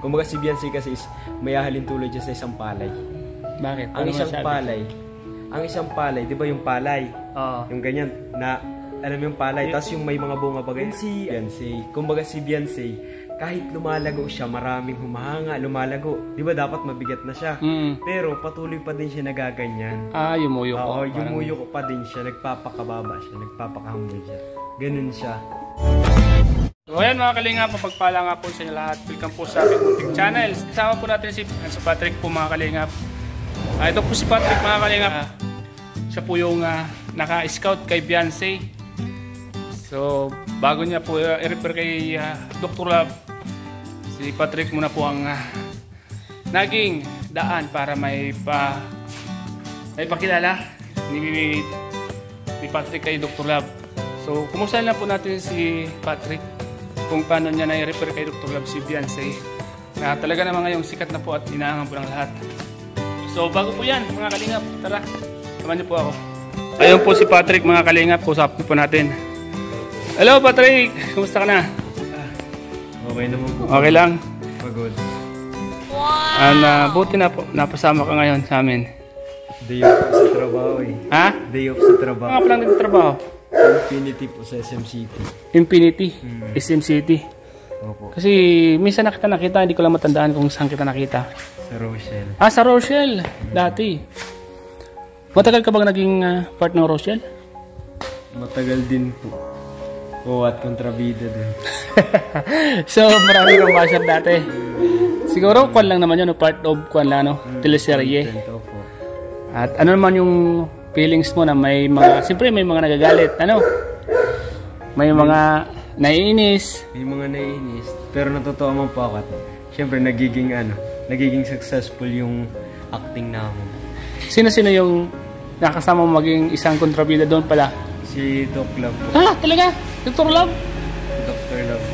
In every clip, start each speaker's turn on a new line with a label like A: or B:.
A: Kumbaga si Beyonce kasi is may hahalin tulad siya sa isang palay.
B: Bakit?
A: Ang isang palay, di ba yung palay?
B: Oo.
A: Yung ganyan na, alam mo yung palay, tapos yung may mga bunga bagay. Si Beyonce, kumbaga si Beyonce, kahit lumalago siya, maraming humahanga, lumalago. Di ba dapat mabigat na siya? Pero patuloy pa din siya nagaganyan.
B: Yumuyo ko.
A: Oo, yumuyo ko pa din siya, nagpapakababa siya, nagpapakahumble siya. Ganun siya.
B: So ayan mga kalingap, mapagpala nga po sa inyo lahat. Welcome po sa aking munting channel. Kasama po natin si Patrick po mga kalingap. Ito po si Patrick mga kalingap. Siya po yung naka-scout kay Beyonce. So bago niya po i-refer kay Dr. Love, si Patrick muna po ang naging daan para may pakilala ni Patrick kay Dr. Love. So kumusta na po natin si Patrick kung paano niya na-refer kay Dr. Love si Beyonce na talaga naman ngayong sikat na po at inaangan po ng lahat. So bago po yan mga kalingap, tara, samahan niyo po ako. Ayun po si Patrick mga kalingap, kusapin po natin. Hello Patrick, kumusta ka na?
A: Okay naman po.
B: Okay lang?
A: Pagod.
B: Buti na po, napasama ka ngayon sa amin.
A: Day off sa trabaho eh.
B: Ha?
A: Day off sa trabaho.
B: Nga palang nagtatrabaho?
A: Infinity po sa SM City.
B: Infinity, SM City.
A: Opo.
B: Kasi minsan nakita, hindi ko lang matandaan kung saan kita nakita.
A: Sa Rochelle.
B: Sa Rochelle, dati. Matagal ka bang naging part ng Rochelle?
A: Matagal din po. At kontrabida din.
B: So, marami kang basher dati. Siguro, kwan lang naman yun, part of kwan lang, no? Teleserye.
A: Opo.
B: At ano naman yung feelings mo na may mga, siyempre may mga nagagalit, ano? May mga naiinis.
A: May mga naiinis. Pero natutuwa man po ako. Siyempre, nagiging successful yung acting namin.
B: Sino-sino yung nakasama mo maging isang kontrabida doon pala?
A: Si Doc Love po.
B: Talaga? Dr. Love?
A: Dr. Love.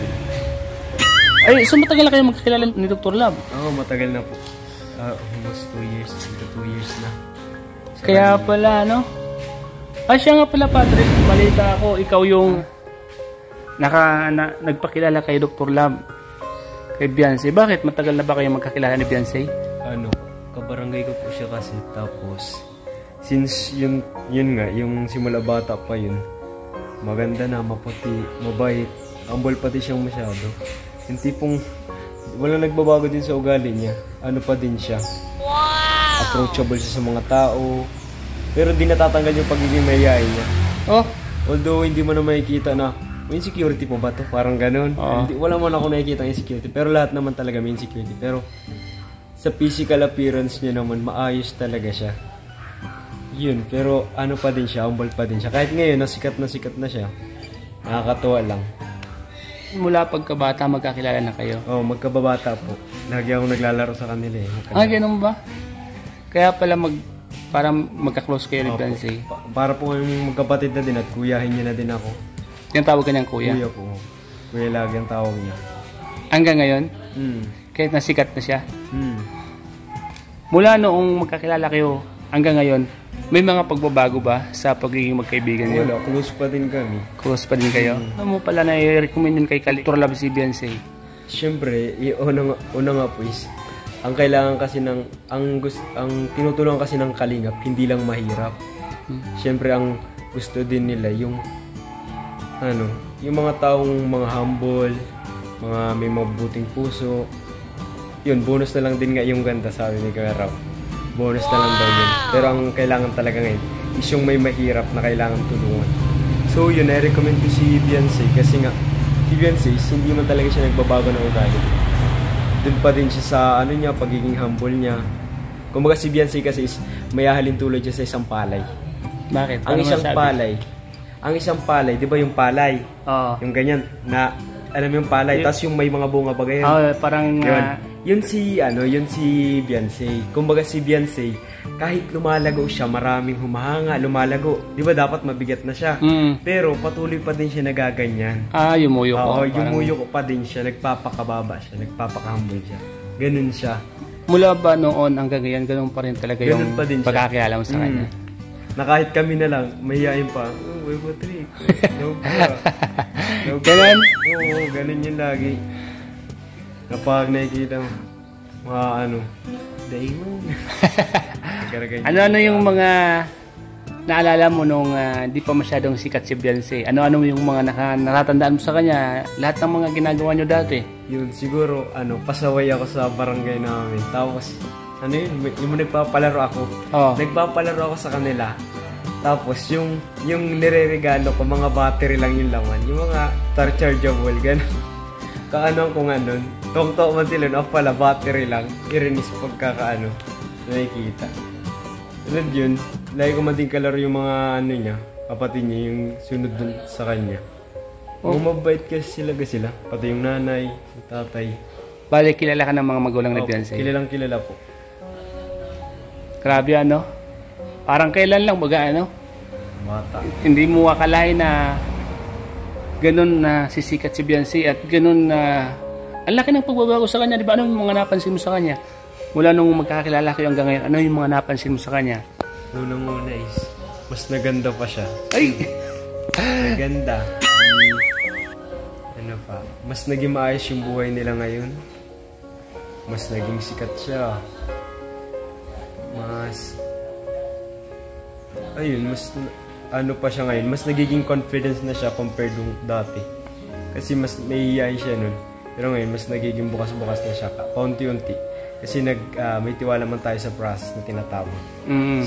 B: Ay, so matagal na kayo magkakilala ni Dr. Love?
A: Oo, matagal na po. Almost 2 years. 2 years na.
B: Kaya pala, no? Siya nga pala, Patrick. Balita ako, ikaw yung nagpakilala kay Dr. Love. Kay Beyonce. Bakit? Matagal na ba kayo magkakilala ni Beyonce?
A: Kabarangay ko po siya kasi. Tapos, since yun nga, yung simula bata pa yun, maganda na, maputi, mabait, humble pati siyang masyado. Yung tipong, walang nagbabago din sa ugali niya. Ano pa din siya. Approachable siya sa mga tao. Pero di natatanggal yung pagiging mayayain niya. Although hindi mo na makikita na insecurity po ba to? Parang ganun. Wala man ako nakikita ng insecurity. Pero lahat naman talaga may insecurity. Pero sa physical appearance niya naman, maayos talaga siya. Yun. Pero ano pa din siya, humble pa din siya. Kahit ngayon, sikat na siya. Nakakatuwa lang.
B: Mula pagkabata, magkakilala na kayo?
A: Magkababata po. Lagi ako naglalaro sa kanila eh.
B: Ganun ba? Kaya pala parang magka-close kayo ni Beyonce.
A: Para po kayong magkapatid na din at kuyahin niya na din ako.
B: Yung tawag ka niyang kuya?
A: Kuya po. Kuya lagi ang tawag niya.
B: Hanggang ngayon? Kahit nasikat na siya? Mula noong magkakilala kayo hanggang ngayon, may mga pagbabago ba sa pagiging magkaibigan niyo?
A: Wala, close pa din kami.
B: Close pa din kayo? Ano mo pala na i-recommend din kay Dr. Love si Beyonce?
A: Siyempre, una nga po is, ang kailangan kasi ang tinutulungan kasi ng kalingap, hindi lang mahirap. Siyempre, ang gusto din nila yung mga taong mga humble, mga may mabuting puso. Yun, bonus na lang din nga yung ganda, sabi ni Karaw. Bonus na lang daw yun. Pero ang kailangan talaga ngayon is yung may mahirap na kailangan tulungan. So yun, I-recommend ko si Beyonce kasi nga, si Beyonce hindi man talaga siya nagbabago ng ugali. Doon pa din siya sa pagiging humble niya. Kumbaga si Beyonce kasi is may hahalin tulad siya sa isang palay.
B: Bakit?
A: Ang isang palay, di ba yung palay? Yung ganyan na, alam mo yung palay, tapos yung may mga bunga bagay.
B: Parang
A: yun si Beyonce. Kumbaga si Beyonce, kahit lumalago siya, maraming humahanga, lumalago. Di ba dapat mabigat na siya? Pero patuloy pa din siya nagaganyan.
B: Yumuyo ko.
A: Yumuyo ko pa din siya, nagpapakababa siya, nagpapakahumble siya. Ganun siya.
B: Mula ba noon hanggang ngayon, ganun pa rin talaga yung pagkakilala mo sa kanya?
A: Na kahit kami na lang, mahihayin pa. Uy, Patrick.
B: Ganun?
A: Oo, ganun yun lagi. Kapag nakikita mo, mga ano, Damon.
B: Ano yung mga naalala mo nung di pa masyadong sikat si Beyonce? Ano yung mga natatandaan mo sa kanya? Lahat ng mga ginagawa nyo dati?
A: Yun, siguro, pasaway ako sa barangay namin. Tapos, yung nagpapalaro ako.
B: Oh.
A: Nagpapalaro ako sa kanila. Tapos, yung nire-regalo ko, mga battery lang yung laman. Yung mga rechargeable, gano'n. Kaano kung ano, tong-tong man sila, pala, battery lang. Irinis pagkakaano, nakikita. Tulad yun, lagi ko man din kalaro yung mga niya, kapatid niya, yung sunod dun sa kanya. Oh. Mabait kasi sila, pati yung nanay, yung tatay.
B: Bale, kilala ka ng mga magulang na Beyonce?
A: Kilala po.
B: Grabe parang kailan lang baga
A: Bata.
B: Hindi mo akalain na ganun na sisikat si Beyonce at ganun na ang laki ng pagbabago sa kanya, di ba? Ano yung mga napansin mo sa kanya? Mula nung magkakilala kayo hanggang ngayon, ano yung mga napansin mo sa kanya?
A: Unang-una is, mas naganda pa siya.
B: Ay!
A: Naganda. Ano pa? Mas naging maayos yung buhay nila ngayon. Mas naging sikat siya. Mas ano pa siya ngayon, mas nagiging confidence na siya compared nung dati. Kasi mas nahihiyain siya nun. Pero ngayon, mas nagiging bukas-bukas na siya, paunti-unti. Kasi may tiwala man tayo sa process na tinatawag.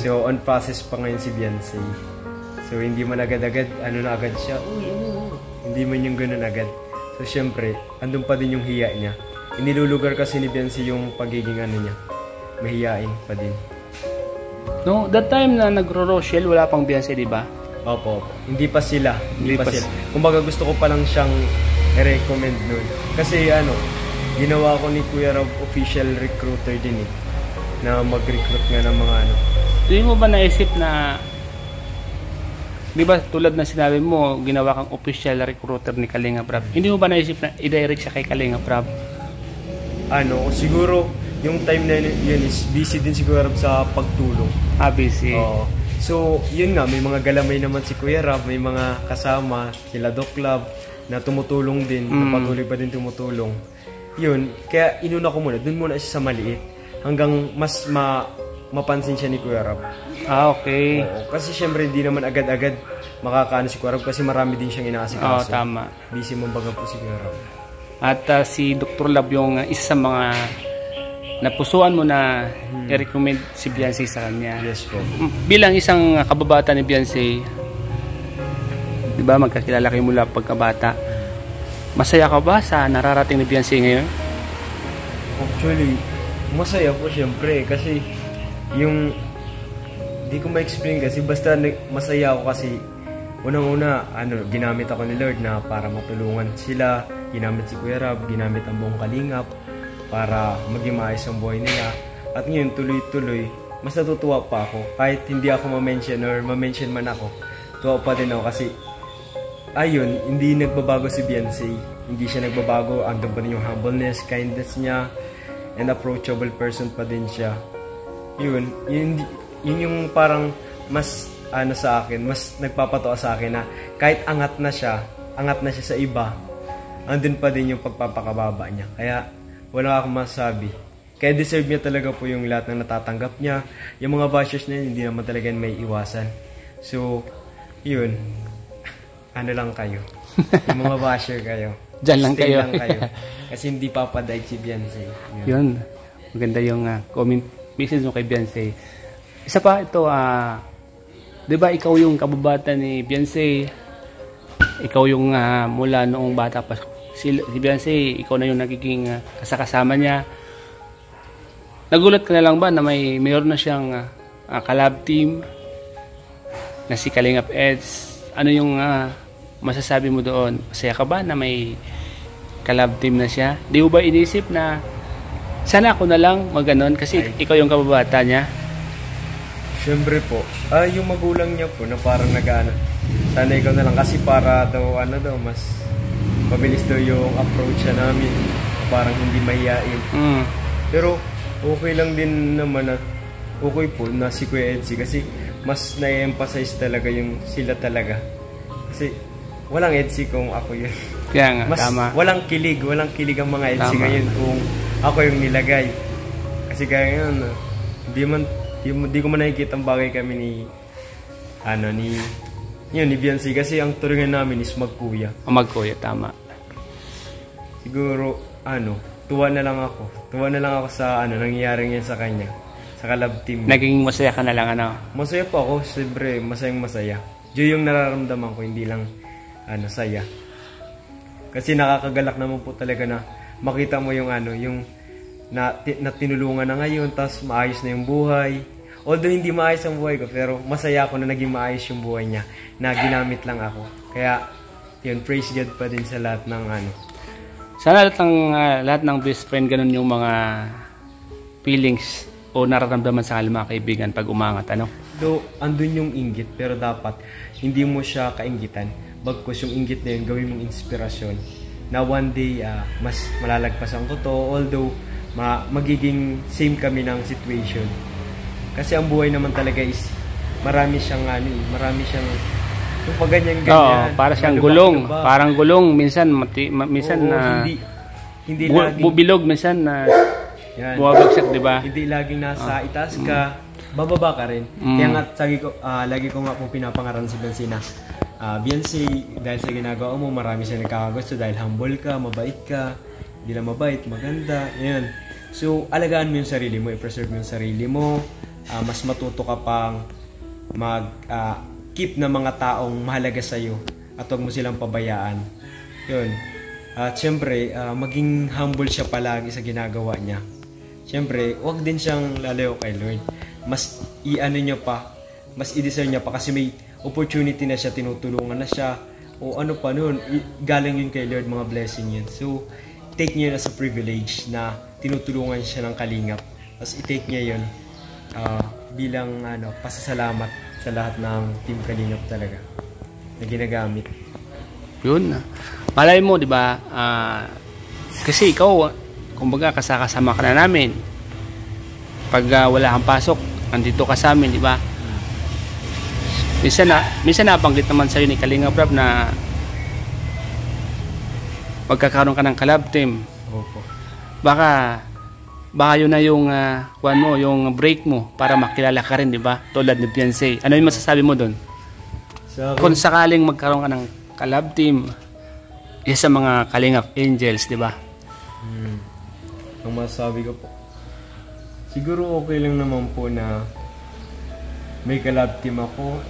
A: So, on process pa ngayon si Beyonce. So, hindi man agad-agad, na agad siya, hindi man yung ganun agad. So, syempre, andun pa din yung hiya niya. Inilulugar kasi ni Beyonce yung pagiging niya, mahiyain pa din.
B: No, that time na nagro-Rochelle, wala pang Beyonce, di ba?
A: Opo. Hindi pa sila. Kumbaga gusto ko pa lang siyang i-recommend nun. Kasi ginawa ko ni Kuya Rob official recruiter din na mag-recruit nga ng mga
B: Hindi mo ba naisip na, di ba tulad na sinabi mo, ginawa kang official recruiter ni Kalinga Prab. Hindi mo ba naisip na i-direct siya kay Kalinga Prab?
A: Siguro yung time na yun is busy din si Kuya Rob sa pagtulong.
B: Busy.
A: Oo. So, yun nga, may mga galamay naman si Kuya Rob, may mga kasama, sila Doc Love, na tumutulong din, na patuloy pa din tumutulong. Yun, kaya inuna ko muna, dun muna siya sa maliit, hanggang mas mapansin siya ni Kuya Rob.
B: Okay.
A: Oo, kasi syempre hindi naman agad-agad makakaano si Kuya Rob, kasi marami din siyang inaasikaso.
B: Tama.
A: Busy mambaga po si Kuya Rob.
B: At si Dr. Love yung isa sa mga napusuan mo na i-recommend si Beyonce sa kanya.
A: Yes po.
B: Bilang isang kababata ni Beyonce, di ba magkakilala kayo mula pagkabata, masaya ka ba sa nararating ni Beyonce ngayon?
A: Actually, masaya po syempre kasi yung di ko ma-explain kasi basta masaya ako kasi unang-una ginamit ako ni Lord na para matulungan sila, ginamit si Kuya Rob, ginamit ang buong Kalingap para maging maayos ang buhay nila. At ngayon, tuloy-tuloy, mas natutuwa pa ako. Kahit hindi ako ma-mention or ma-mention man ako, tuwa pa din ako kasi, hindi nagbabago si Beyonce. Hindi siya nagbabago. Andun pa rin yung humbleness, kindness niya, and approachable person pa din siya. Yun yung parang mas, sa akin, mas nagpapatawa sa akin na kahit angat na siya sa iba, andun pa din yung pagpapakababa niya. Kaya, wala akong masabi. Kaya deserve niya talaga po yung lahat ng natatanggap niya. Yung mga bashers niya, hindi naman talaga may iwasan. So, yun. Lang kayo. Yung mga basher kayo.
B: Diyan lang kayo.
A: Kasi hindi papadaig si Beyonce.
B: Yun. Maganda yung comment message mo kay Beyonce. Isa pa ito, di ba ikaw yung kababata ni Beyonce? Ikaw yung mula noong bata pa si Beyonce, ikaw na yung nagiging kasama niya. Nagulat ka na lang ba na mayroon na siyang collab team na si Kalingap Eds? Ano yung masasabi mo doon? Masaya ka ba na may collab team na siya? Di mo ba inisip na sana ako na lang maganon kasi ikaw yung kababata niya?
A: Siyempre po. Yung magulang niya po na parang sana ikaw na lang kasi para daw mas mabilis daw yung approach siya namin. Parang hindi mahihain. Pero okay lang din naman at okay po na si Kuya Edsy kasi mas na-emphasize talaga yung sila talaga. Kasi walang Edsy kung ako yun.
B: Kaya nga,
A: mas
B: tama.
A: walang kilig ang mga EDC ngayon kung ako yung nilagay. Kasi kaya ngayon, hindi ko man nakikita ang bagay kami ni Beyonce kasi ang turingan namin is magkuya.
B: Magkuya, tama.
A: Siguro, tuwa na lang ako sa nangyayari ngayon sa kanya, sa kalab team.
B: Naging masaya ka na lang,
A: Masaya po ako, siyempre, masaya. Joy yung nararamdaman ko, hindi lang, saya. Kasi nakakagalak naman po talaga na makita mo yung na tinulungan na ngayon, tapos maayos na yung buhay. Although hindi maayos ang buhay ko, pero masaya ako na naging maayos yung buhay niya, na ginamit lang ako. Kaya, yun, praise God pa din sa lahat ng
B: Sana lahat ng best friend, ganun yung mga feelings o nararamdaman sa mga kaibigan pag umangat,
A: Though, andun yung inggit, pero dapat, hindi mo siya kainggitan. Bagkus yung inggit na yun, gawin mong inspirasyon. Na one day, mas malalagpasan ko to, although, magiging same kami ng situation. Kasi ang buhay naman talaga is marami siyang yung pag ganyan.
B: Para siyang gulong. Parang gulong minsan hindi laging bilog minsan na buwabagsak, 'di ba?
A: Hindi laging nasa itaas ka, bababa ka rin. Kaya nga lagi ko nga po pinapangaral si Bensina. Beyonce, dahil sa ginagawa mo, marami siya nagkakagusto dahil humble ka, mabait ka. Hindi lang mabait, maganda. Ayan. So, alagaan mo yung sarili mo, i-preserve mo yung sarili mo. Mas matuto ka pang keep na mga taong mahalaga sa'yo at huwag mo silang pabayaan. Yun. At syempre, maging humble siya palagi sa ginagawa niya. Syempre, huwag din siyang lalayo kay Lord. Mas mas i-deserve niya pa kasi may opportunity na siya, tinutulungan na siya, o ano pa noon, galing yun kay Lord, mga blessing yun. So, take niya yun as a privilege na tinutulungan siya ng kalingap. Tapos i-take niya yun bilang pasasalamat sa lahat ng Team Kalingap talaga na ginagamit.
B: Yun. Malay mo, di ba? Kasi ikaw, kumbaga, kasama ka na namin. Pag wala kang pasok, andito ka sa amin, di ba? Minsan nabanggit naman sa'yo ni Kalingap Rab na magkakaroon ka ng collab team.
A: Opo.
B: Baka yun na yung yung break mo para makilala ka rin, di ba? Tulad ni Beyonce. Ano yung masasabi mo doon? Kung sakaling magkaroon ka ng collab team, isa sa mga Kalingap Angels, di ba?
A: Ang masasabi ko po, siguro okay lang naman po na may collab team ako.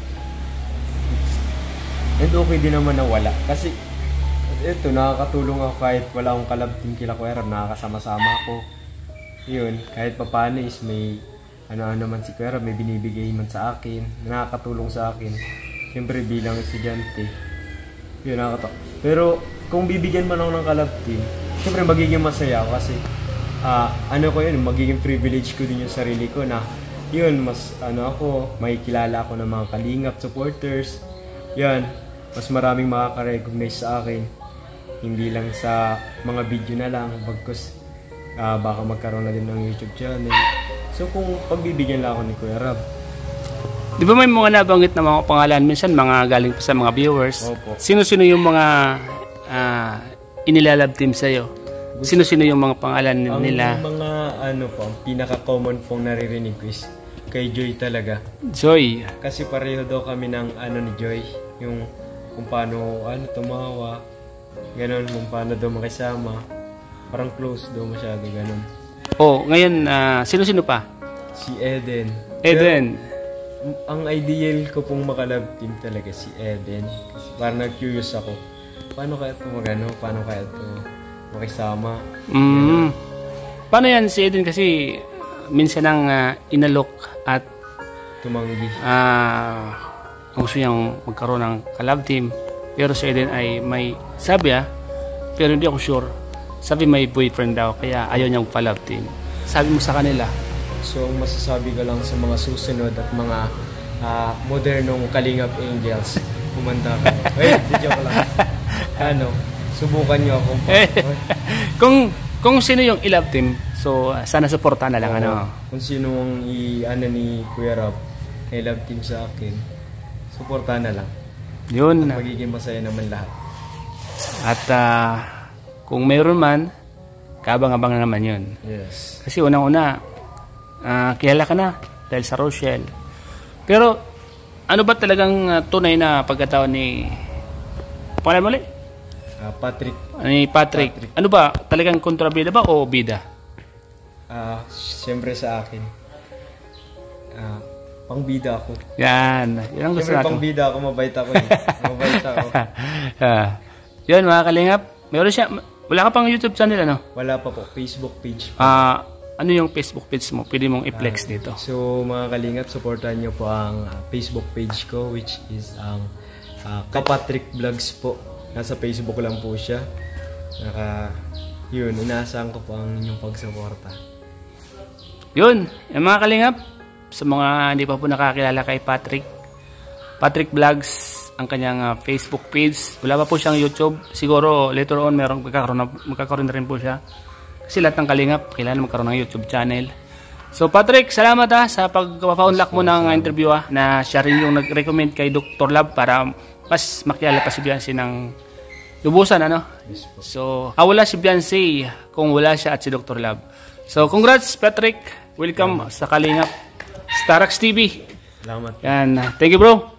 A: And okay din naman na wala. Kasi ito, nakakatulong ako kahit wala akong collab team kila Kuya Rab, nakakasama-sama ako. Yun, kahit papaano is may naman si Kuya Rab, may binibigay man sa akin, nakakatulong sa akin. Siyempre bilang estudyante, yun, nakakatulong. Pero kung bibigyan man ako ng collab team, siyempre magiging masaya ako kasi ko yun, magiging privilege ko din yung sarili ko na yun, mas may kilala ako ng mga Kalingap supporters. Yan, mas maraming makaka-recognize sa akin. Hindi lang sa mga video na lang, bagkus baka magkaroon na din ng YouTube channel. So kung pagbibigyan lang ako ni Kuya Rab.
B: Di ba may mga nabanggit na mga pangalan minsan, mga galing pa sa mga viewers?
A: Opo.
B: Sino-sino yung mga inilalab team sa'yo? Sino-sino yung mga pangalan nila?
A: Ang mga ang pinaka-common pong naririnig ko is kay Joy talaga.
B: Joy.
A: Kasi pareho daw kami ng ni Joy. Yung kung paano tumawa. Ganon, kung paano daw makisama. Parang close daw masyado, ganon.
B: Oh, ngayon, sino-sino pa?
A: Si Eden.
B: Eden.
A: Pero, ang ideal ko pong makalab team talaga si Eden. Kasi parang nag-curious ako. Paano kaya ito Paano kaya ito makisama?
B: Paano yan si Eden? Kasi minsan ang inalok at
A: tumanggi.
B: Gusto niyang magkaroon ng collab team. Pero si Eden ay may sabi pero hindi ako sure. Sabi may boyfriend daw kaya ayaw niyang collab team. Sabi mo sa kanila.
A: So masasabi ko lang sa mga susunod at mga modernong Kalingap Angels, kumanda ka. Joke lang. Subukan niyo ako.
B: Kung sino yung i-love team, so sana suportahan na lang.
A: Kung sino ang ni Kuya Rab, i-love team sa akin, suportahan na lang.
B: Yun.
A: Magiging masaya naman lahat.
B: At kung mayroon man, kaabang-abang na naman yun.
A: Yes.
B: Kasi unang-una, kilala ka na dahil sa Rochelle. Pero, ano ba talagang tunay na pagkatao ni... Pangalan mo ulit?
A: Patrick.
B: Ni Patrick. Ano ba? Talagang kontrabida ba o bida?
A: Siyempre sa akin. Pangbida ako.
B: Yan. Yan ang gusto
A: Siyempre
B: natin.
A: pangbida ako, mabait ako eh. Mabait ako.
B: Yun mga kalingap. Meron siya. Wala ka pang YouTube channel ano?
A: Wala pa po. Facebook page po.
B: Ano yung Facebook page mo? Pwede mong i-flex dito.
A: So mga kalingap, supportan nyo po ang Facebook page ko, which is ang Kapatrick Vlogs po. Nasa Facebook lang po siya. Yun, inaasahan ko po ang inyong pagsuporta.
B: Yun, yung mga kalingap, sa mga hindi pa po nakakilala kay Patrick, Patrick Vlogs, ang kanyang Facebook page. Wala pa po siyang YouTube. Siguro later on magkakaroon na rin po siya. Kasi lahat ng kalingap, kailangan magkaroon ng YouTube channel. So Patrick, salamat sa pagpapaunlak mo ng interview na siya rin yung nag-recommend kay Dr. Love para mas makilala pa si Beyonce ng lubusan, ano?
A: Yes po.
B: So, wala si Beyonce kung wala siya at si Dr. Love. So, congrats Patrick. Welcome sa Kalingap Starax TV.
A: Salamat.
B: Yan. Thank you bro.